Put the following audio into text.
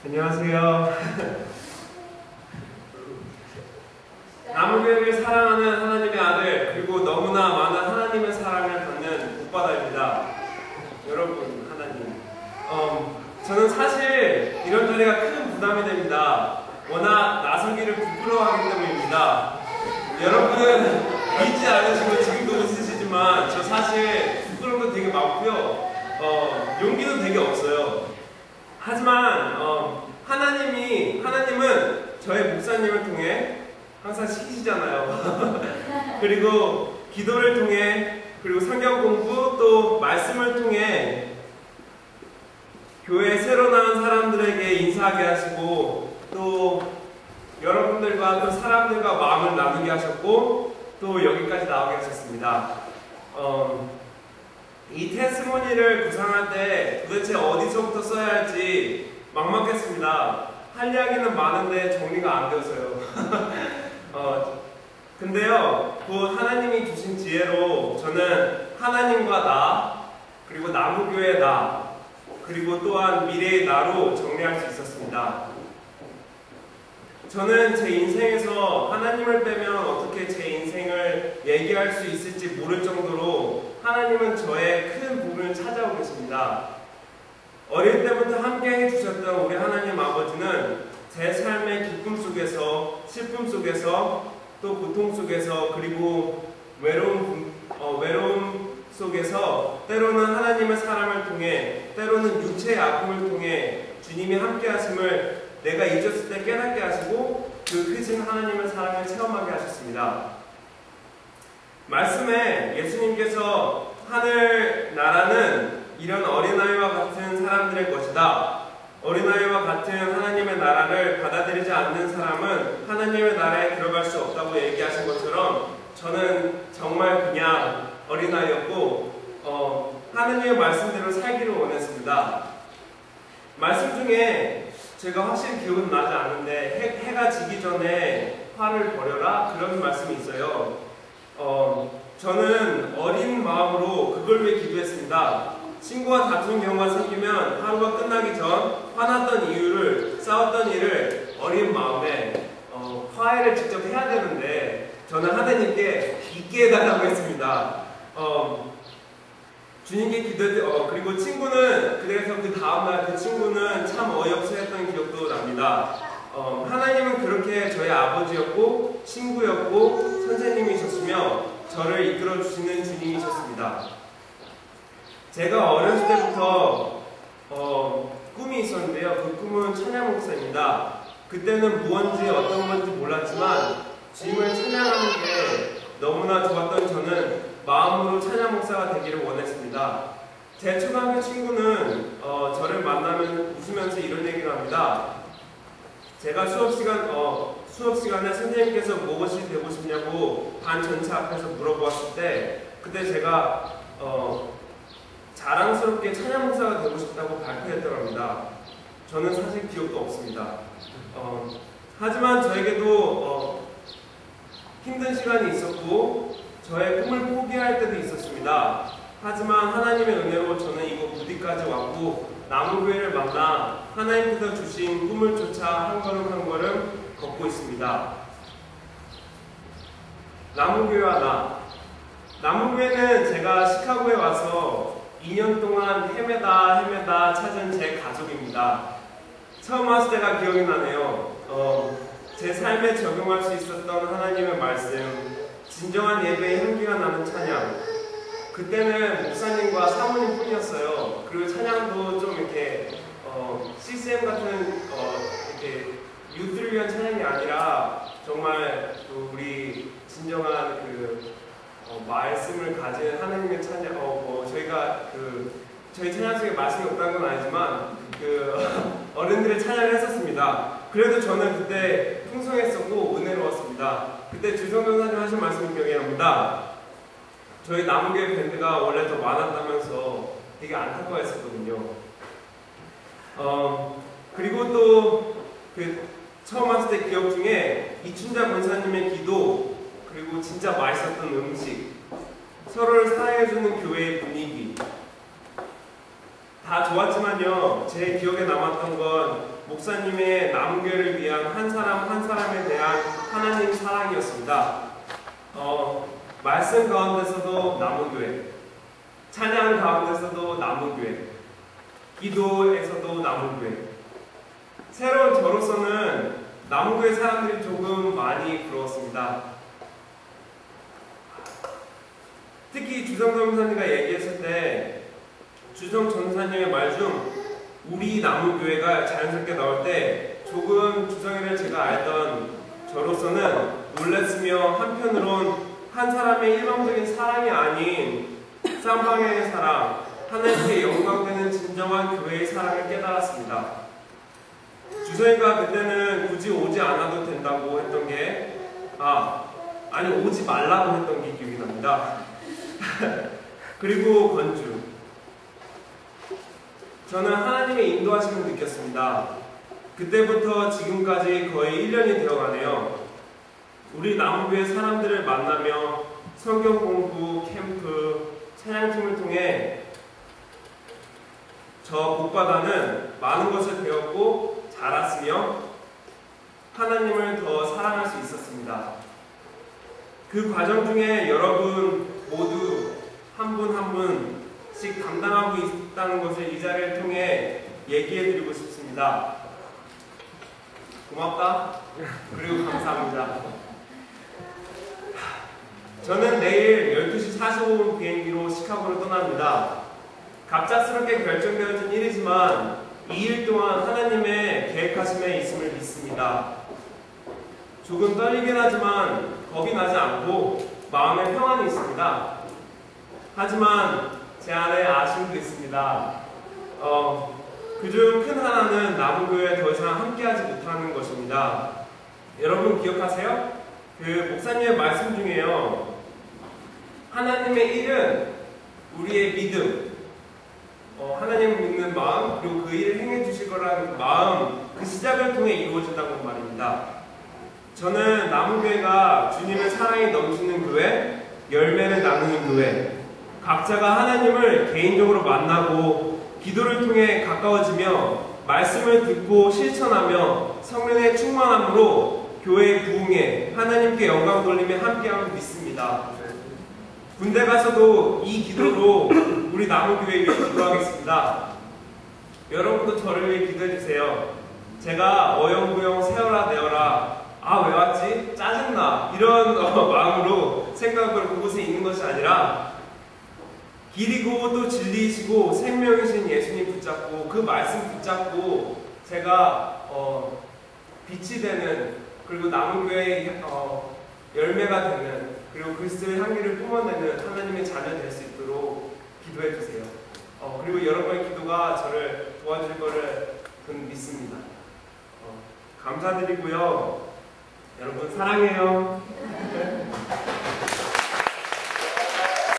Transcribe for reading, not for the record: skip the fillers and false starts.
안녕하세요. 남은교회를 사랑하는 하나님의 아들, 그리고 너무나 많은 하나님의 사랑을 받는 목바다입니다. 여러분, 하나님. 저는 사실 이런 자리가 큰 부담이 됩니다. 워낙 나서기를 부끄러워하기 때문입니다. 여러분은 믿지 않으시고 지금도 웃으시지만 저 사실 부끄러운 거 되게 많고요. 용기도 되게 없어요. 하지만 하나님은 저의 목사님을 통해 항상 시키시잖아요. 그리고 기도를 통해, 그리고 성경 공부, 또 말씀을 통해 교회에 새로 나온 사람들에게 인사하게 하시고, 또 여러분들과 또 사람들과 마음을 나누게 하셨고, 또 여기까지 나오게 하셨습니다. 이 테스모니를 구상할 때 도대체 어디서부터 써야 할지 막막했습니다. 할 이야기는 많은데 정리가 안 되어서요. 근데요, 곧 하나님이 주신 지혜로 저는 하나님과 나, 그리고 나무교회 나, 그리고 또한 미래의 나로 정리할 수 있었습니다. 저는 제 인생에서 하나님을 빼면 어떻게 제 인생을 얘기할 수 있을지 모를 정도로 하나님은 저의 큰 부분을 찾아오고 계십니다. 어릴 때부터 함께 해주셨던 우리 하나님 아버지는 제 삶의 기쁨 속에서, 슬픔 속에서, 또 고통 속에서, 그리고 외로움 속에서 때로는 하나님의 사랑을 통해, 때로는 육체의 아픔을 통해 주님이 함께 하심을 내가 잊었을 때 깨닫게 하시고 그 크신 하나님의 사랑을 체험하게 하셨습니다. 말씀에 예수님께서 하늘나라는 이런 어린아이와 같은 사람들의 것이다. 어린아이와 같은 하나님의 나라를 받아들이지 않는 사람은 하나님의 나라에 들어갈 수 없다고 얘기하신 것처럼 저는 정말 그냥 어린아이였고 하나님의 말씀대로 살기를 원했습니다. 말씀 중에 제가 확실히 기억은 나지 않는데 해가 지기 전에 화를 버려라 그런 말씀이 있어요. 저는 어린 마음으로 그걸 위해 기도했습니다. 친구와 다툰 경우가 생기면 하루가 끝나기 전 화났던 이유를, 싸웠던 일을 어린 마음에 화해를 직접 해야 되는데 저는 하나님께 잊게 해달라고 했습니다. 주님께 기도했대. 그리고 친구는, 그래서 그 다음날 그 친구는 참 어이없어 했던 기억도 납니다. 하나님은 그렇게 저의 아버지였고 친구였고 선생님이셨으며 저를 이끌어 주시는 주님이셨습니다. 제가 어렸을 때부터 꿈이 있었는데요. 그 꿈은 찬양 목사입니다. 그때는 무언지 어떤 건지 몰랐지만 주님을 찬양하는 게 너무나 좋았던 저는 마음으로 찬양 목사가 되기를 원했습니다. 제 초등학교 친구는 저를 만나면 웃으면서 이런 얘기를 합니다. 제가 수업 시간에 선생님께서 무엇이 되고 싶냐고 반 전체 앞에서 물어보았을 때 그때 제가 자랑스럽게 찬양 목사가 되고 싶다고 발표했다고 합니다. 저는 사실 기억도 없습니다. 하지만 저에게도 힘든 시간이 있었고 저의 꿈을 포기할 때도 있었습니다. 하지만 하나님의 은혜로 저는 이곳 부디까지 왔고 나무교회를 만나 하나님께서 주신 꿈을 쫓아 한 걸음 한 걸음 걷고 있습니다. 나무교회와 나. 나무교회는 제가 시카고에 와서 2년 동안 헤매다 찾은 제 가족입니다. 처음 왔을 때가 기억이 나네요. 제 삶에 적용할 수 있었던 하나님의 말씀, 진정한 예배의 향기가 나는 찬양. 그때는 목사님과 사모님 뿐이었어요. 그리고 찬양도 좀 이렇게 CCM 같은 이렇게 유튜브를 위한 찬양이 아니라 정말 우리 진정한 말씀을 가진 하나님의 찬양. 저희가 저희 찬양 속에 말씀이 없다는 건 아니지만 어른들의 찬양을 했었습니다. 그래도 저는 그때 풍성했었고 은혜로웠습니다. 그때 주성 변호사님 하신 말씀이 기억이 납니다. 저희 나무교회 밴드가 원래 더 많았다면서 되게 안타까워했었거든요. 그리고 또 처음 왔을 때 기억 중에 이춘자 권사님의 기도, 그리고 진짜 맛있었던 음식, 서로를 사랑해주는 교회의 분위기, 다 좋았지만요, 제 기억에 남았던 건 목사님의 남교회를 위한 한 사람 한 사람에 대한 하나님 사랑이었습니다. 말씀 가운데서도 남은교회, 찬양 가운데서도 남은교회, 기도에서도 남은교회. 새로운 저로서는 남은교회 사람들이 조금 많이 부러웠습니다. 특히 주성 전사님과 얘기했을 때 주성 전사님의 말 중 우리 남은교회가 자연스럽게 나올 때 조금 주성이를 제가 알던 저로서는 놀랐으며, 한편으론 한 사람의 일방적인 사랑이 아닌 쌍방향의 사랑, 하나님께 영광되는 진정한 교회의 사랑을 깨달았습니다. 주성이가 그때는 굳이 오지 않아도 된다고 했던 게 아니 오지 말라고 했던 게 기억이 납니다. 그리고 건주, 저는 하나님의 인도하심을 느꼈습니다. 그때부터 지금까지 거의 1년이 되어가네요. 우리 남은교회 사람들을 만나며 성경 공부, 캠프, 찬양팀을 통해 저 복바다는 많은 것을 배웠고 자랐으며 하나님을 더 사랑할 수 있었습니다. 그 과정 중에 여러분 모두 한 분 한 분씩 담당하고 있다는 것을 이 자리를 통해 얘기해드리고 싶습니다. 고맙다. 그리고 감사합니다. 저는 내일 12시 45분 비행기로 시카고로 떠납니다. 갑작스럽게 결정되어진 일이지만 이 일 동안 하나님의 계획하심에 있음을 믿습니다. 조금 떨리긴 하지만 겁이 나지 않고 마음에 평안이 있습니다. 하지만 제 안에 아쉬움도 있습니다. 그중 큰 하나는 남은교회에 더 이상 함께하지 못하는 것입니다. 여러분 기억하세요? 그 목사님의 말씀 중에요, 하나님의 일은 우리의 믿음, 하나님을 믿는 마음, 그리고 그 일을 행해 주실 거라는 마음, 그 시작을 통해 이루어진다고 말입니다. 저는 남은교회가 주님의 사랑이 넘치는 교회, 열매를 나누는 교회, 각자가 하나님을 개인적으로 만나고 기도를 통해 가까워지며 말씀을 듣고 실천하며 성령의 충만함으로 교회의 부흥에 하나님께 영광 돌림에 함께함을 믿습니다. 군대 가서도 이 기도로 우리 남은교회 위해 기도하겠습니다. 여러분도 저를 위해 기도해주세요. 제가 어영부영 세어라 내어라, 왜 왔지? 짜증나, 이런 마음으로 생각으로 그곳에 있는 것이 아니라 길이고 또 진리이시고 생명이신 예수님 붙잡고 그 말씀 붙잡고 제가 빛이 되는, 그리고 남은교회의 열매가 되는, 그리고 그리스도의 향기를 뿜어내는 하나님의 자녀 될 수 있도록 기도해 주세요. 그리고 여러분의 기도가 저를 도와줄 거를 믿습니다. 감사드리고요. 여러분 사랑해요.